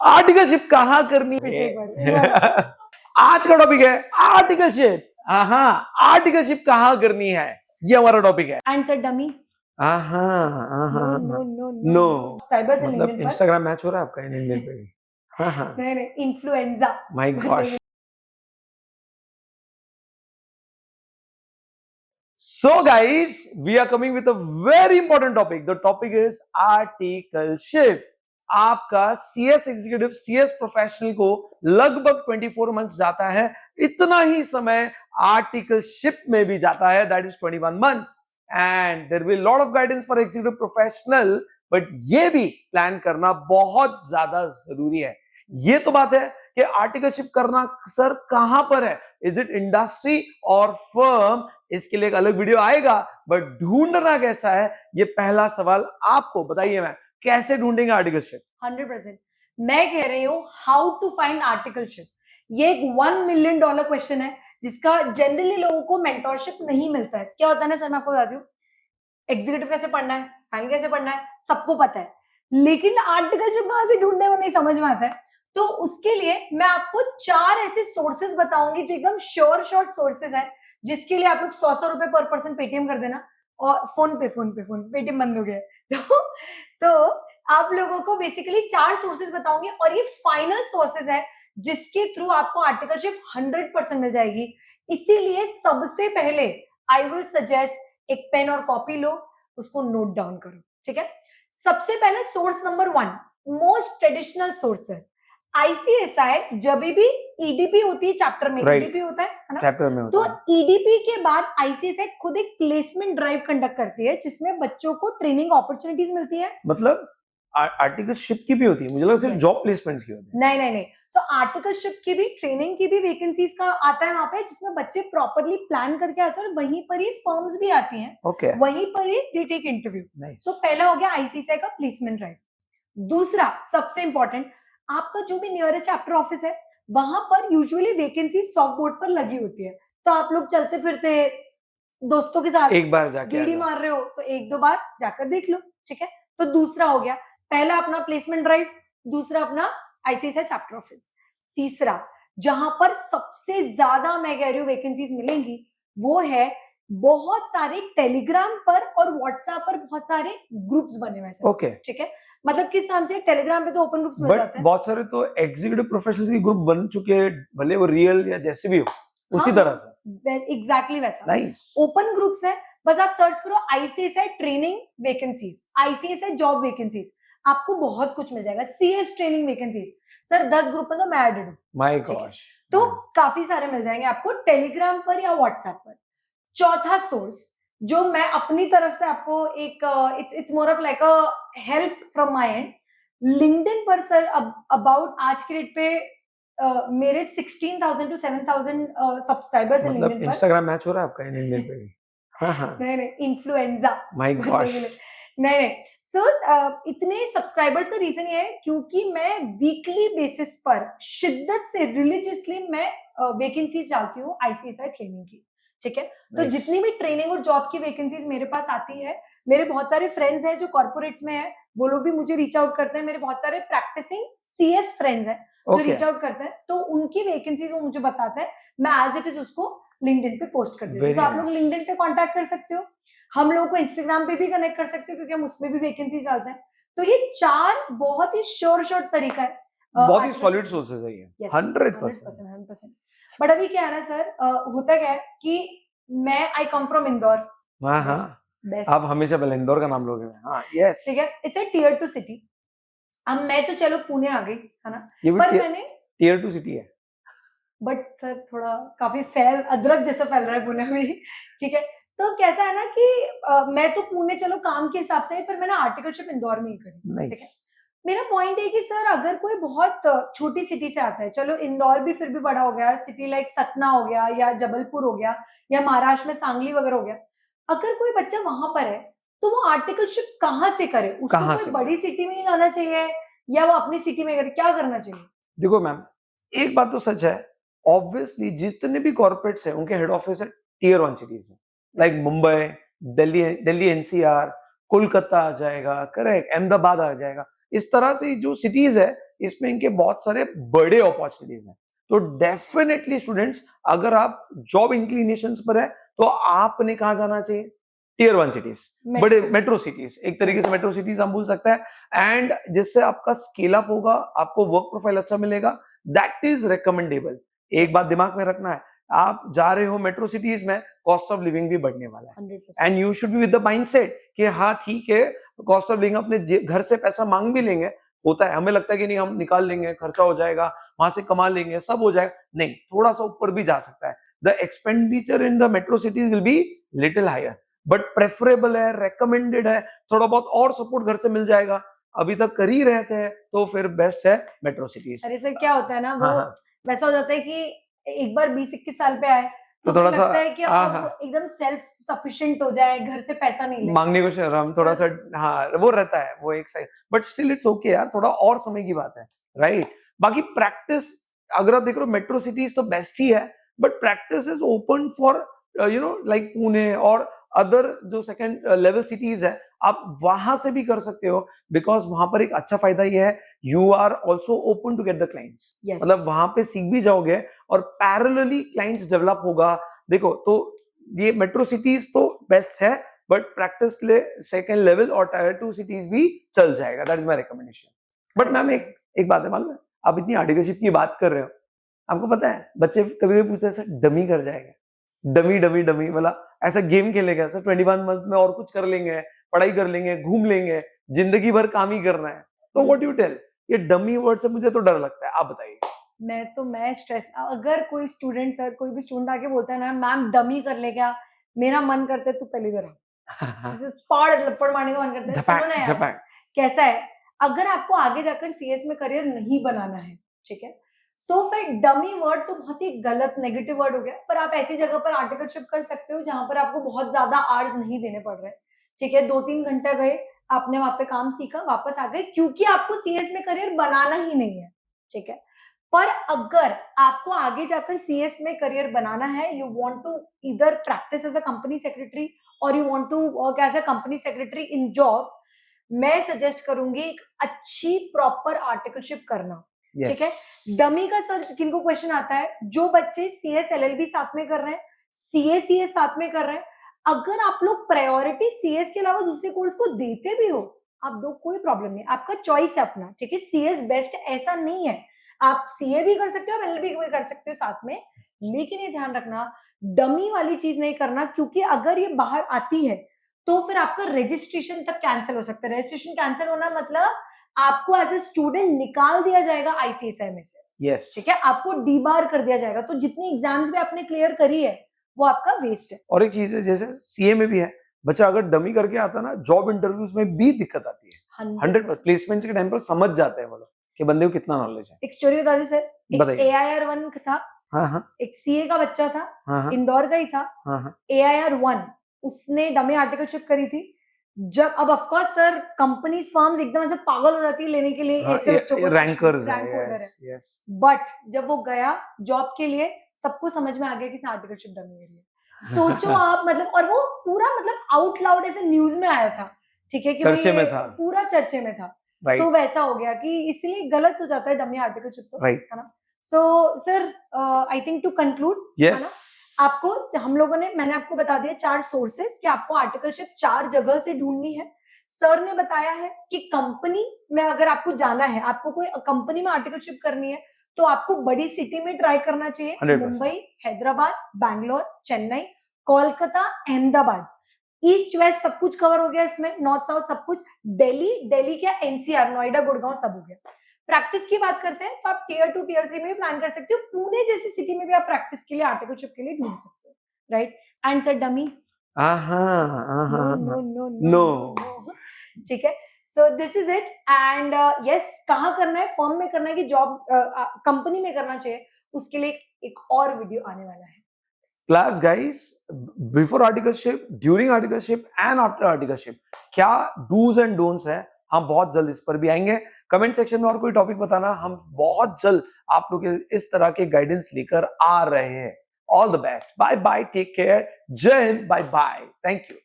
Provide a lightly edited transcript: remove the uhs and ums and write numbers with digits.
Articleship कहाँ करनी है? आज का टॉपिक है आर्टिकलशिप। हाँ, आर्टिकलशिप कहाँ करनी है, ये हमारा टॉपिक है। Answer dummy. नो साइबर से मतलब लिंक्डइन इंस्टाग्राम मैच हो रहा है आपका लिंक्डइन पे भी? नहीं, influenza. My gosh. So guys, we are coming with a very important topic. The topic is articleship. आपका CS एग्जीक्यूटिव, CS प्रोफेशनल को लगभग 24 मंथ्स जाता है, इतना ही समय आर्टिकलशिप में भी जाता है, that is 21 months. And there will be lot of guidance for executive professional, but ये भी प्लान करना बहुत ज्यादा जरूरी है। ये तो बात है कि आर्टिकलशिप करना सर कहां पर है, इज इट इंडस्ट्री और फर्म, इसके लिए एक अलग वीडियो आएगा, बट ढूंढना कैसा है, ये पहला सवाल आपको बताइए, मैं कैसे ढूंढेंगे आर्टिकलशिप? 100%। मैं कह रही हूँ हाउ टू फाइंड आर्टिकलशिप। ये एक $1 मिलियन क्वेश्चन है जिसका जनरली लोगों को मेंटोरशिप नहीं मिलता है। क्या होता है ना सर, मैं आपको बता दूं, एग्जीक्यूटिव कैसे पढ़ना है, फाइनल कैसे पढ़ना है, सबको पता है, लेकिन आर्टिकलशिप कहां से ढूंढने वो नहीं समझ में आता है। तो उसके लिए मैं आपको 4 ऐसे सोर्सेज बताऊंगी जो एकदम श्योर शॉर्ट सोर्सेज है, जिसके लिए आप लोग 100 रुपए पर पर्सन पेटीएम कर देना, और फोन पे पेटीएम बंद हो गया तो आप लोगों को बेसिकली 4 सोर्सेज बताऊंगी, और ये फाइनल सोर्सेज है जिसके थ्रू आपको आर्टिकलशिप 100% मिल जाएगी। इसीलिए सबसे पहले आई विल सजेस्ट एक पेन और कॉपी लो, उसको नोट डाउन करो, ठीक है। सबसे पहले source number 1, most traditional source है ICSI। जब भी EDP होती है चैप्टर में, EDP होता है ना, चैप्टर में होता तो है। EDP के बाद ICSI खुद एक प्लेसमेंट ड्राइव कंडक्ट करती है, जिसमें बच्चों को ट्रेनिंग अपॉर्चुनिटीज मिलती है। मतलब आर्टिकलशिप की भी होती है, मुझे लगा सिर्फ जॉब प्लेसमेंट की होती है। नहीं। सो आर्टिकलशिप की भी, ट्रेनिंग की भी वैकेंसीज का आता है वहां पे, जिसमें बच्चे प्रॉपरली प्लान करके आते हैं, और वहीं पर ही फर्म्स भी आती हैं, Okay. वहीं पर ही दे टेक इंटरव्यू। Nice. सो पहला हो गया ICSI का प्लेसमेंट ड्राइव। दूसरा सबसे इंपॉर्टेंट, आपका जो भी नियरेस्ट चैप्टर ऑफिस है, वहां पर यूजुअली वैकेंसी सॉफ्ट बोर्ड पर लगी होती है, तो आप लोग चलते फिरते दोस्तों के साथ एक बार जाके गेड़ी मार रहे हो तो 1-2 बार जाकर देख लो, ठीक है। तो दूसरा हो गया, पहला अपना प्लेसमेंट ड्राइव, दूसरा अपना ICSI चैप्टर ऑफिस। तीसरा, जहां पर सबसे ज्यादा मैं कह रही हूँ वैकेंसीज मिलेंगी, वो है बहुत सारे टेलीग्राम पर और व्हाट्सएप पर बहुत सारे ग्रुप्स बने हुए हैं। ओके, ठीक है। मतलब किस नाम से, टेलीग्राम पे तो ओपन ग्रुप्स मिल जाते हैं, बहुत सारे तो एग्जीक्यूटिव प्रोफेशनल्स के ग्रुप बन चुके हैं, भले वो रियल या जैसे भी हो, उसी तरह से। एग्जैक्टली वैसा नाइस। ओपन ग्रुप्स है, बस आप सर्च करो ICSI training vacancies, ICSI job vacancies, आपको बहुत कुछ मिल जाएगा। CS training vacancies, sir 10 group में तो मैं एडेड हूँ, माय गॉश। तो काफी सारे मिल जाएंगे आपको टेलीग्राम पर या व्हाट्सएप पर। चौथा सोर्स जो मैं अपनी तरफ से आपको एक it's more of like a help from my and, LinkedIn पर सर अबाउट आज के रेट पे मेरे 16,000 to 7,000 सब्सक्राइबर्स हैं लिंक्डइन पर। इंस्टाग्राम मैच हो रहा है आपका लिंक्डइन पे भी? नहीं, इन्फ्लुएंजा। My gosh. नहीं। सो इतने सब्सक्राइबर्स का रीजन ये है क्योंकि मैं वीकली बेसिस पर शिद्दत से रिलीजियसली मैं वैकेंसीज डालती हूँ ICSI ट्रेनिंग की, ठीक है। तो जितनी भी ट्रेनिंग और जॉब की वैकेंसीज मेरे पास आती है, मेरे बहुत सारे फ्रेंड्स हैं जो कॉर्पोरेट्स में है, वो लोग भी मुझे रीच आउट करते हैं। मेरे बहुत सारे प्रैक्टिसिंग CS फ्रेंड्स हैं जो रीच आउट करते हैं, तो उनकी वैकेंसीज वो मुझे बताते हैं, मैं एज इट इज उसको लिंक्डइन पे पोस्ट कर देती हूँ। तो आप लोग लिंक्डइन पे कांटेक्ट कर सकते हो, हम लोगों को इंस्टाग्राम पे भी कनेक्ट कर सकते हो क्योंकि हम उसमें भी वैकेंसीज डालते हैं। तो ये 4 बहुत ही शॉर्ट तरीका है, बहुत ही सॉलिड सोर्सेज है ये। 100%। बट अभी क्या है ना सर, होता क्या है कि मैं आई कम फ्रॉम इंदौर। आप हमेशा पहले इंदौर का नाम लोगे। यस, ठीक है, इट्स अ टियर 2 सिटी। अब मैं तो चलो पुणे आ गई, है ना, पर मैंने टियर 2 सिटी है, बट सर थोड़ा काफी अदरक जैसा फैल रहा है पुणे में, ठीक है। तो कैसा है ना कि मैं तो पुणे चलो काम के हिसाब से, पर मैंने आर्टिकलशिप इंदौर में ही करी, ठीक है। मेरा पॉइंट है कि सर अगर कोई बहुत छोटी सिटी से आता है, चलो इंदौर भी फिर भी बड़ा हो गया, सिटी लाइक सतना हो गया या जबलपुर हो गया या महाराष्ट्र में सांगली वगैरह हो गया, अगर कोई बच्चा वहां पर है तो वो आर्टिकलशिप कहाँ से करे? उसको कोई बड़ी सिटी में ही जाना चाहिए या वो अपनी सिटी में करे, क्या करना चाहिए? देखो मैम, एक बात तो सच है, ऑब्वियसली जितने भी कॉर्पोरेट्स हैं उनके हेड ऑफिस है टियर 1 सिटीज में, लाइक मुंबई, दिल्ली NCR, कोलकाता आ जाएगा, करेक्ट, अहमदाबाद आ जाएगा। इस तरह से जो सिटीज है इसमें इनके बहुत सारे बड़े अपॉर्चुनिटीज हैं। तो डेफिनेटली स्टूडेंट्स, अगर आप जॉब इंक्लिनेशंस पर है तो आपने कहाँ जाना चाहिए? टियर 1 सिटीज, बड़े मेट्रो सिटीज, एक तरीके से मेट्रो सिटीज हम बोल सकते हैं। एंड जिससे आपका स्केल अप होगा, आपको वर्क प्रोफाइल अच्छा मिलेगा, दैट इज रिकमेंडेबल। एक बात दिमाग में रखना है, आप जा रहे हो मेट्रो सिटीज में, कॉस्ट ऑफ लिविंग भी बढ़ने वाला है 100%। And you should be with the mindset कि हाँ ठीक है, कॉस्ट ऑफ लिविंग अपने घर से पैसा मांग भी लेंगे, होता है, हमें लगता है कि नहीं हम निकाल लेंगे, खर्चा हो जाएगा, वहां से कमा लेंगे, सब हो जाएगा, नहीं, थोड़ा सा ऊपर भी जा सकता है। The expenditure in the metro cities will be little higher, but preferable है, रेकमेंडेड है, थोड़ा बहुत और सपोर्ट घर से मिल जाएगा, अभी तक कर ही रहते हैं तो फिर बेस्ट है मेट्रो सिटीज। अरे सर, क्या होता है ना, वो हाँ। वैसा हो जाता है कि एक बार 20-21 साल पे आए तो थोड़ा फिर सा लगता है कि हाँ, अब एकदम सेल्फ सफिशिएंट हो जाए, घर से पैसा नहीं ले। मांगने को शर्म, थोड़ा सा हाँ वो रहता है, वो एक side, but still it's okay यार, थोड़ा और समय की बात है, राइट। बाकी प्रैक्टिस अगर आप देख रहे हो, मेट्रो सिटीज तो बेस्ट ही है, but practice is open for like Pune और अदर जो सेकंड लेवल सिटीज है, आप वहां से भी कर सकते हो, बिकॉज वहां पर एक अच्छा फायदा ये है, you are also open to get the clients. मतलब वहां पे सीख भी जाओगे और पैरेलली क्लाइंट्स डेवलप होगा। देखो, तो ये मेट्रो सिटीज तो बेस्ट है, बट प्रैक्टिस के लिए सेकंड लेवल और टायर 2 सिटीज भी चल जाएगा, that is my recommendation. But ma'am एक बात है, मालूम है, आप इतनी आर्टिकलशिप की बात कर रहे हो, आपको पता है बच्चे कभी कभी पूछते हैं सर डमी कर जाएगा, डमी डमी डमी, मतलब ऐसा गेम खेलेगा सर 21 मंथ में, और कुछ कर लेंगे, पढ़ाई कर लेंगे, घूम लेंगे, जिंदगी भर काम ही करना है, तो व्हाट यू टेल? ये डमी वर्ड से मुझे तो डर लगता है, आप बताइए। मैं स्ट्रेस, अगर कोई स्टूडेंट, सर कोई भी स्टूडेंट आके बोलता है ना मैम डमी कर ले क्या, मेरा मन करता है तू पहले इधर आ, पाड़ लपड़ मारने का मन करता है। सुनो ना यार, कैसा है, अगर आपको आगे जाकर सीएस में करियर नहीं बनाना है, ठीक है, तो फिर डमी वर्ड तो बहुत ही गलत नेगेटिव वर्ड हो गया, पर आप ऐसी जगह पर आर्टिकलशिप कर सकते हो जहां पर आपको बहुत ज्यादा आवर्स नहीं देने पड़ रहे, ठीक है, 2-3 घंटे गए, आपने वहां पे काम सीखा, वापस आ गए, क्योंकि आपको सीएस में करियर बनाना ही नहीं है, ठीक है। पर अगर आपको आगे जाकर सीएस में करियर बनाना है, यू वांट टू इधर practice as a company secretary और you want to work as a company secretary in job, मैं सजेस्ट करूंगी एक अच्छी प्रॉपर आर्टिकलशिप करना, ठीक है। डमी का सर किनको क्वेश्चन आता है, जो बच्चे सीएस एलएलबी साथ में कर रहे हैं, सीएस साथ में कर रहे हैं, अगर आप लोग प्रायोरिटी सीएस के अलावा दूसरे कोर्स को देते भी हो, आप दो, कोई प्रॉब्लम नहीं, आपका चॉइस है अपना, ठीक है। सीएस बेस्ट ऐसा नहीं है, आप सीए भी कर सकते हो, एलएलबी भी कर सकते हो साथ में, लेकिन ये ध्यान रखना डमी वाली चीज नहीं करना, क्योंकि अगर ये बाहर आती है तो फिर आपका रजिस्ट्रेशन तक कैंसिल हो सकता है। रजिस्ट्रेशन कैंसिल होना मतलब आपको एज ए स्टूडेंट निकाल दिया जाएगा आईसीएसआई में से, यस, ठीक है, आपको डीबार कर दिया जाएगा, तो जितनी एग्जाम्स भी आपने क्लियर करी है वो आपका वेस्ट है। और एक चीज है, जैसे सीए में भी है, बच्चा अगर डमी करके आता ना, जॉब इंटरव्यूज में भी दिक्कत आती है, 100% प्लेसमेंट के टाइम पर समझ जाते हैं वो लोग कि बंदे को कितना नॉलेज है। एक स्टोरी बता दी सर, एक AIR 1 था, हाँ, एक सीए का बच्चा था, हाँ, इंदौर का ही था, AIR 1, उसने डमी आर्टिकलशिप करी थी। जब अब of course sir companies firms एकदम ऐसे पागल हो जाती है लेने के लिए ऐसे बच्चों को, रैंकर्स है, बट जब वो गया जॉब के लिए, सबको समझ में आ गया कि आर्टिकलशिप डमी है। सोचो आप, मतलब, और वो पूरा मतलब आउट लाउड ऐसे न्यूज में आया था, ठीक है, कि चर्चे में था, पूरा चर्चे में था, तो वैसा हो गया कि इसलिए गलत हो जाता है डमी आर्टिकलशिप, तो है ना। So sir, I think to conclude, आपको हम लोगों ने, मैंने आपको बता दिया 4 सोर्सेस कि आपको आर्टिकलशिप 4 जगह से ढूंढनी है। सर ने बताया है कि कंपनी में अगर आपको जाना है, आपको कोई कंपनी में आर्टिकलशिप करनी है, तो आपको बड़ी सिटी में ट्राई करना चाहिए, मुंबई, हैदराबाद, बैंगलोर, चेन्नई, कोलकाता, अहमदाबाद, ईस्ट वेस्ट सब कुछ कवर हो गया इसमें, नॉर्थ साउथ सब कुछ, दिल्ली क्या एनसीआर, नोएडा, गुड़गांव सब हो गया। प्रैक्टिस की बात करते हैं तो आप टियर 2 टियर 3 में भी प्लान कर सकते हो, पुणे जैसी सिटी में भी आप प्रैक्टिस के लिए आर्टिकलशिप के लिए ढूंढ सकते हो, right. And sir dummy, no, ठीक है। So this is it, and yes, कहाँ करना है, फर्म में करना है कि जॉब कंपनी में करना चाहिए, उसके लिए एक और वीडियो आने वाला है। Plus guys, before articleship, during articleship and after articleship, क्या do's and don'ts है, हम बहुत जल्द इस पर भी आएंगे। कमेंट सेक्शन में और कोई टॉपिक बताना, हम बहुत जल्द आप लोग इस तरह के गाइडेंस लेकर आ रहे हैं। All the best, bye bye, take care, जय Hind, bye bye, thank you.